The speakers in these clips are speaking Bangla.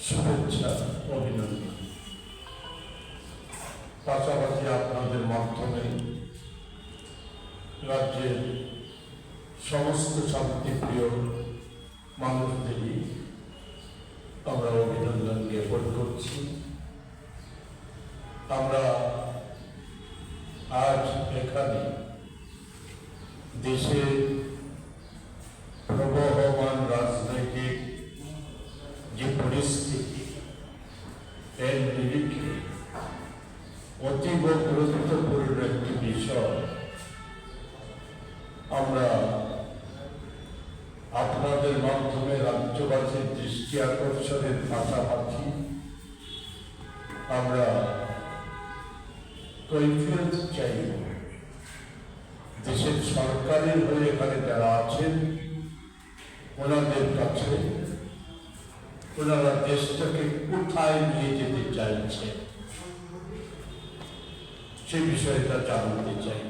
শুভেচ্ছা, অভিনন্দন। পাশাপাশি আপনাদের মাধ্যমে রাজ্যের সমস্ত শান্তিপ্রিয় মানুষদেরই আমরা অভিনন্দন জ্ঞাপন করছি। আমরা আজ এখানে দেশের প্রবহমান রাজনৈতিক যে পরিস্থিতি, এর নিরিখে অতীব গুরুত্বপূর্ণ একটি বিষয় আমরা আপনাদের মাধ্যমে রাজ্যবাসীর দৃষ্টি আকর্ষণের পাশাপাশি আমরা কৈফিয়ত চাই দেশের সরকারের হয়ে এখানে যারা আছেন ওনাদের কাছে, ওনারা দেশটাকে কোথায় নিয়ে যেতে চাইছে সে বিষয়টা জানতে চাই।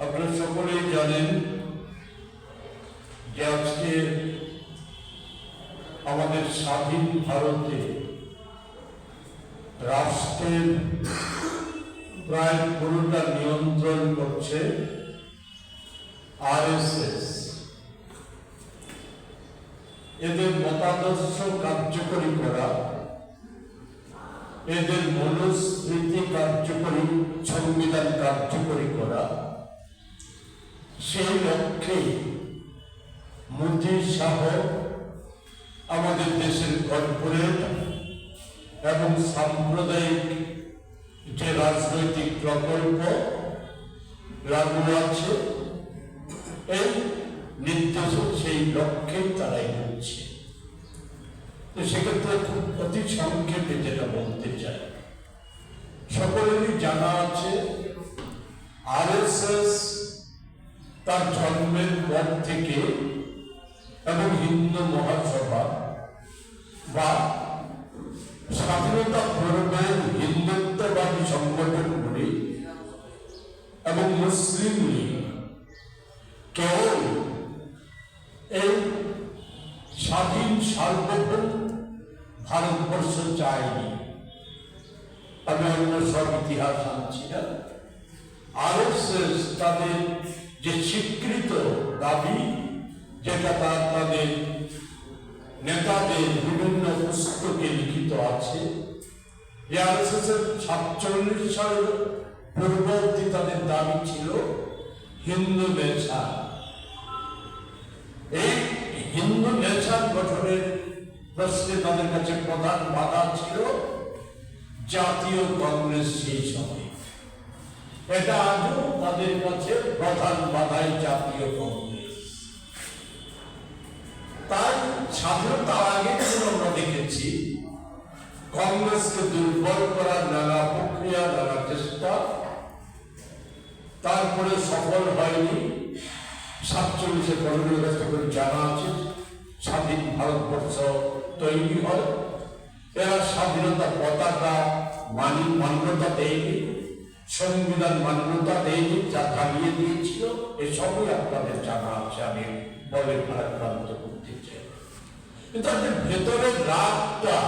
আপনারা সকলেই জানেন যে আজকে আমাদের স্বাধীন ভারতে রাষ্ট্রের প্রায় পুরোটা নিয়ন্ত্রণ করছে RSS। এদের মতাদর্শ কার্যকরী করা, এদের মনুস্মৃতি কার্যকরী, সংবিধান কার্যকরী করা, সেই লক্ষ্যে মোদী শাহ আমাদের দেশের কর্পোরেট এবং সাম্প্রদায়িক যে রাজনৈতিক প্রকল্প লাগু আছে, এই নির্দেশক সেই লক্ষ্যেই তারাই করছে। তো সেক্ষেত্রে খুব অতি সংক্ষেপে যেটা বলতে চাই, সকলেরই জানা আছে RSS তার জন্মের পর থেকে এবং হিন্দু মহাসভা বা স্বাধীনতা পূর্বের হিন্দুত্ববাদী সংগঠনগুলি এবং মুসলিম লীগ কেবল এই স্বাধীন সার্বভৌম ভারতবর্ষ চায়নি। আমি অন্য সব ইতিহাস আনছি না। RSS তাদের যে স্বীকৃত দাবি, যেটা তাদের নেতাদের বিভিন্ন পুস্তকে লিখিত আছে, RSS এর 47 সালের পূর্ববর্তী তাদের দাবি ছিল হিন্দু নেশার। এই হিন্দু নেশার গঠনের প্রশ্নে তাদের কাছে প্রধান বাধা ছিল জাতীয় কংগ্রেস। সেই সময় এটা আজও তাদের কাছে প্রধান বাধাই জাতীয় কংগ্রেস। তাই স্বাধীনতা আগে আমরা দেখেছি কংগ্রেসকে দুর্বল করার নানা প্রক্রিয়া, নানা চেষ্টা, তারপরে সফল হয়নি। 47-এ কলোনির কাছ থেকে জানা আছে স্বাধীন ভারতবর্ষ তৈরি হয়, এরা স্বাধীনতা পতাকা মান্যতা দেয়নি, সংবিধান মান্যতা দেয়নি, যা দাঁড়িয়ে দিয়েছিল, এসবই আপনাদের জানা আছে। আমি বলে ভারাক্রান্ত করতে চাই, কিন্তু তাদের ভেতরের রাগটা,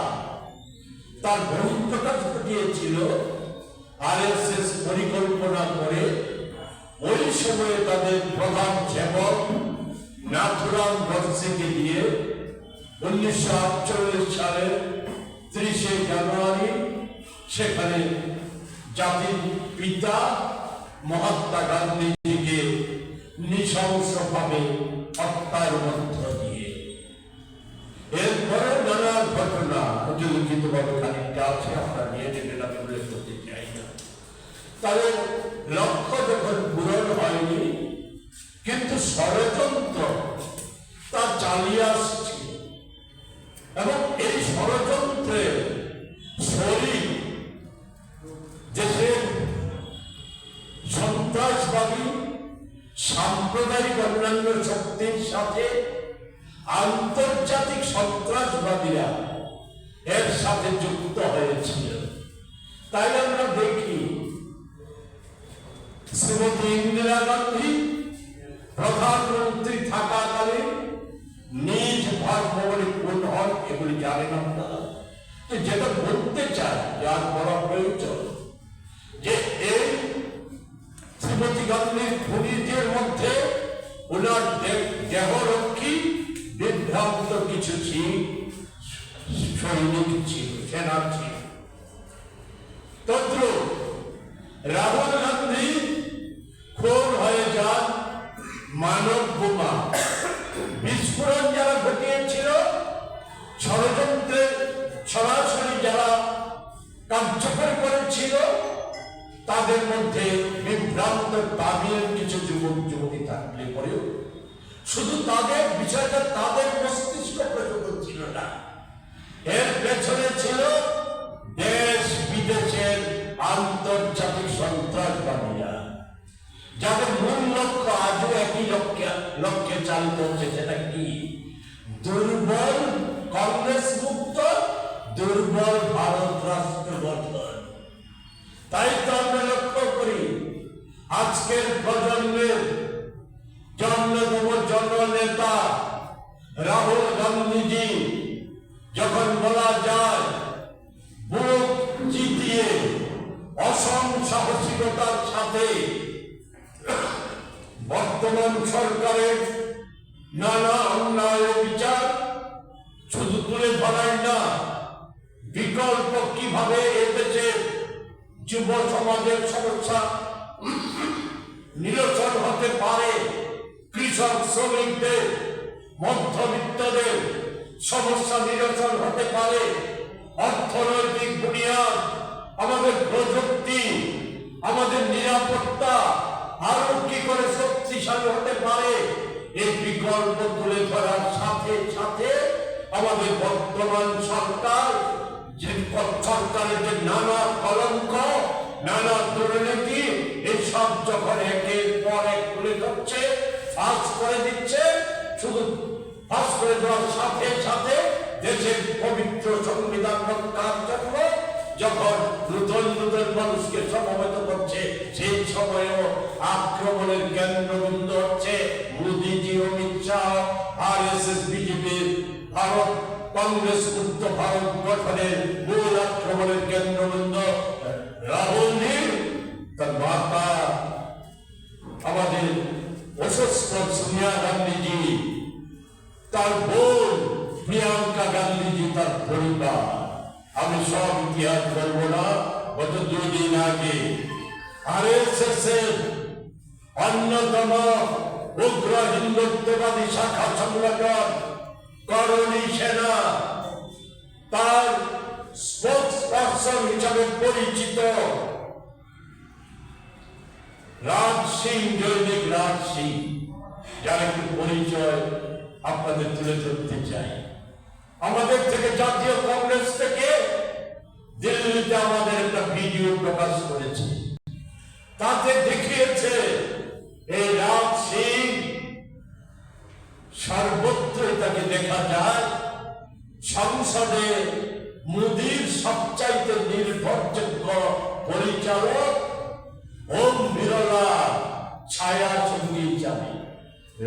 তার বহিঃপ্রকাশ ঘটিয়েছিল RSS পরিকল্পনা করে ওই সময়ে তাদের প্রধান সেবক নাথুরাম গডসেকে দিয়ে 1948 সালের 30শে জানুয়ারি সেখানে জাতির পিতা মহাত্মা গান্ধীজিকে নৃশংসভাবে হত্যার মধ্য দিয়ে, এরপরে নানা ঘটনা লিখিতভাবে খানিকটা আছে, আপনারা নিয়ে নেবেন, আমি উল্লেখ করতে চাই না। তাদের লক্ষ্য যখন পূরণ হয়নি, কিন্তু ষড়যন্ত্র তা চালিয়ে আসছে এবং এই ষড়যন্ত্রের শরীর দেশের সন্ত্রাসবাদী সাম্প্রদায়িক অন্যান্য শক্তির সাথে আন্তর্জাতিক সন্ত্রাসবাদীরা এর সাথে যুক্ত হয়েছিল। তাই আমরা দেখি শ্রীমতী ইন্দিরা গান্ধী প্রধানমন্ত্রী থাকাকালীন নিজ এগুলি জানেন আপনারা। যেটা বলতে চাই, যার বড় প্রয়োজন, যে এই শ্রীমতী গান্ধীর খুনিদের মধ্যে ওনার দেহরক্ষী বিভ্রান্ত কিছু সৈনিক ছিল, সেনা ছিল। তদ্র রাহুল গান্ধী খুন হয়ে যান মানব বোমা বিস্ফোরণ যারা ঘটিয়েছিল, ষড়যন্ত্রে সরাসরি যারা কার্যকর করেছিল, তাদের মধ্যে বিভ্রান্ত তামিল কিছু যুবক যুবতী থাকলে পরেও শুধু তাদের বিষয়টা তাদের মস্তিষ্ক প্রচলিত ছিল না, এর পেছনে ছিল দেশ বিদেশের আন্তর্জাতিক সন্ত্রাসবাদীরা, যাদের মূল লক্ষ্য আজও একই লক্ষ্যে চালিত হচ্ছে। সেটা কি? দুর্বল কংগ্রেস মুক্ত দুর্বল ভারত রাষ্ট্র গঠন। তাই তো আমরা লক্ষ্য করি আজকের প্রজন্মের জন্মতম জননেতা রাহুল গান্ধীজি যখন বলা যায় বুক জিতিয়ে অসম সাহসিকতার সাথে বর্তমান সরকারের নানা অন্যায় ও বিচার শুধু তুলে ধরাই না, বিকল্প কিভাবে এদেশে যুব সমাজের সমস্যা নিরসন হতে পারে, কৃষক শ্রমিকদের মধ্যবিত্তদের সমস্যা নিরসন হতে পারে, অর্থনৈতিক বুনিয়াদ, আমাদের প্রযুক্তি, আমাদের নিরাপত্তা আরো কি করে শক্তিশালী হতে পারে, এই বিকল্প তুলে ধরার সাথে সাথে আমাদের বর্তমান সরকার সরকারের যে নানা কলঙ্ক, নানা দুর্নীতি, এসব যখন একের পর এক তুলে ধরছে, ফাঁস করে দিচ্ছে, শুধু ফাঁস করে দেওয়ার সাথে সাথে দেশের পবিত্র সংবিধান রক্ষার জন্য যখন নতুন নতুন মানুষকে সমবেত করছে, সেই সময়ও আক্রমণের কেন্দ্রবিন্দু হচ্ছে মোদীজি, অমিত শাহ, RSS, বিজেপির ভারত কংগ্রেস মুক্ত ভারত গঠনের মূল আক্রমণের কেন্দ্রবিন্দু রাহুলজি, তার মাতা আমাদের অসুস্থ সোনিয়া গান্ধীজি, তার বোন প্রিয়াঙ্কা গান্ধীজি, তার পরিবার। আমি সব ইতিহাস বলবো না। গত 2 দিন আগে RSS এর অন্যতম উগ্র হিন্দুত্ববাদী শাখা সংগঠন করণী সেনা, তার স্পোক্স পারসন হিসাবে পরিচিত রাজ সিং, জৈনিক রাজ সিং, যার একটু পরিচয় আপনাদের তুলে ধরতে চাই। আমাদের থেকে জাতীয় কংগ্রেস থেকে দিল্লিতে আমাদের একটা ভিডিও প্রকাশ করেছে, তাতে দেখিয়েছে এই রাজ সিং সর্বত্রই তাকে দেখা যায় সংসদে মোদীর সবচাইতে নির্ভরযোগ্য পরিচালক ওম বিরলা ছায়া সঙ্গী হিসাবে,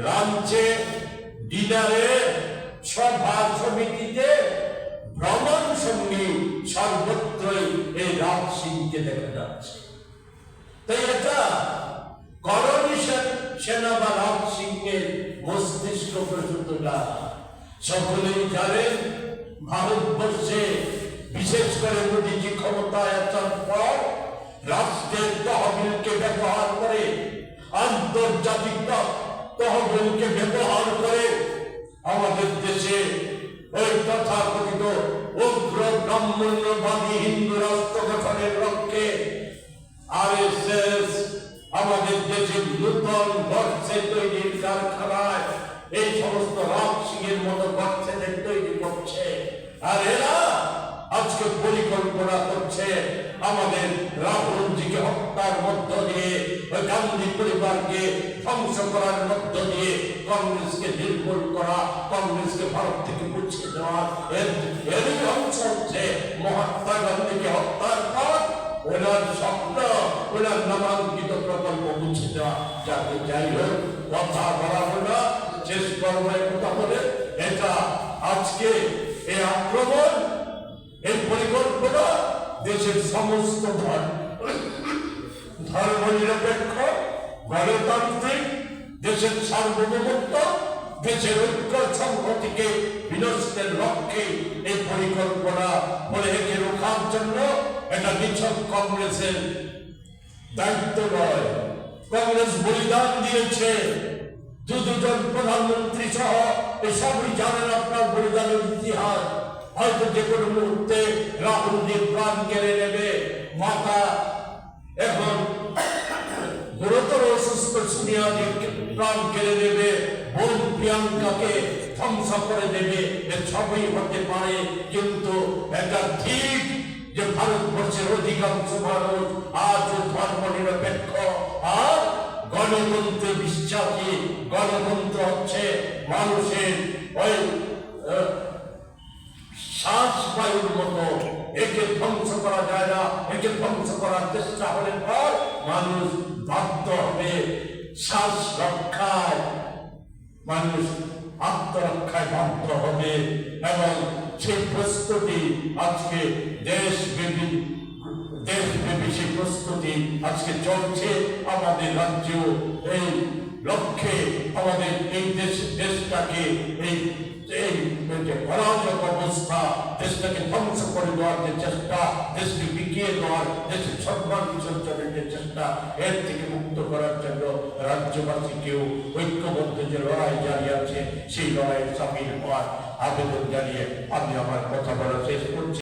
লাঞ্চে, ডিনারে, সভা সমিতিতে, ভ্রমণ সঙ্গী সর্বত্রই এই রাজ সিংকে দেখা যাচ্ছে। তাই এটা করণী সেনা বা রাজ সিংয়ের মস্তিষ্ক প্রসূতটা সকলেই জানেন। ভারতবর্ষে বিশেষ করে মোদীজি ক্ষমতায় আসার পর রাষ্ট্রের তহবিলকে ব্যবহার করে, আন্তর্জাতিক তহবিলকে ব্যবহার করে আমাদের দেশে ওই তথাকথিত উগ্র ব্রাহ্মণ্যবাদী হিন্দু রাষ্ট্র গঠনের লক্ষ্যে RSS আমাদের দেশের নূতন গডসে তৈরির কারখানায় এই সমস্ত রাজ সিংয়ের মতো গডসেদের তৈরি করছে। আর এরা আজকে পরিকল্পনা করছে আমাদের রাহুলজিকে হত্যার মধ্য দিয়ে, ওই গান্ধী পরিবারকে ধ্বংস করার মধ্য দিয়ে কংগ্রেসকে নির্মূল করা, কংগ্রেসকে ভারত থেকে মুছে দেওয়া। এরই অংশ হচ্ছে মহাত্মা গান্ধীকে হত্যার পর ওনার স্বপ্ন, ওনার নামাঙ্কিত প্রকল্প মুছে দেওয়া। যাতে যাই হোক, কথা বলা হলো, শেষ করবো কথা বলে, এটা আজকে এই আক্রমণ, এই পরিকল্পনা দেশের সমস্ত ধর্ম নিরপেক্ষ, গণতান্ত্রিক, দেশের সার্বভৌমত্ব, দেশের ঐক্য সংহতিকে বিনষ্টের লক্ষ্যে এই পরিকল্পনা বলে একে রোখার জন্য এটা নিছক কংগ্রেসের দায়িত্ব নয়। কংগ্রেস বলিদান দিয়েছে, দুজন প্রধানমন্ত্রী সহ এই সবই জানেন আপনার বলিদানের ইতিহাস। হয়তো যে কোনো মুহূর্তে রাহুলজির প্রাণ কেড়ে নেবে, মাতা এখন গুরুতর অসুস্থ সোনিয়াজির প্রাণ কেড়ে নেবে, বোন প্রিয়াঙ্কাকে ধ্বংস করে দেবে, সবই হতে পারে। কিন্তু এটা ঠিক যে ভারতবর্ষের অধিকাংশ মানুষ আজ ধর্ম নিরপেক্ষ আর গণতন্ত্রে বিশ্বাসী। গণতন্ত্র হচ্ছে মানুষের ওই শ্বাস বায়ুর মতো, একে ধ্বংস করা যায় না। একে ধ্বংস করার চেষ্টা হলে পর মানুষ বাধ্য হবে শ্বাস রক্ষায়, মানুষ আত্মরক্ষায় বাধ্য হবে। এবং সেই প্রস্তুতি আজকে দেশব্যাপী সেই প্রস্তুতি আজকে চলছে আমাদের রাজ্যেও। এই লক্ষ্যে আমাদের এই দেশটাকে এই অরাজক অবস্থা, দেশটাকে ধ্বংস করে দেওয়ার যে চেষ্টা, দেশকে বিকিয়ে দেওয়ার, দেশের সম্মান বিসর্জনের যে চেষ্টা, এর থেকে মুক্ত করার জন্য রাজ্যবাসীকেও ঐক্যবদ্ধ যে লড়াই জারি আছে সেই লড়াইয়ে সামিল হওয়ার আবেদন জানিয়ে আমি আমার কথা বলা শেষ করছি।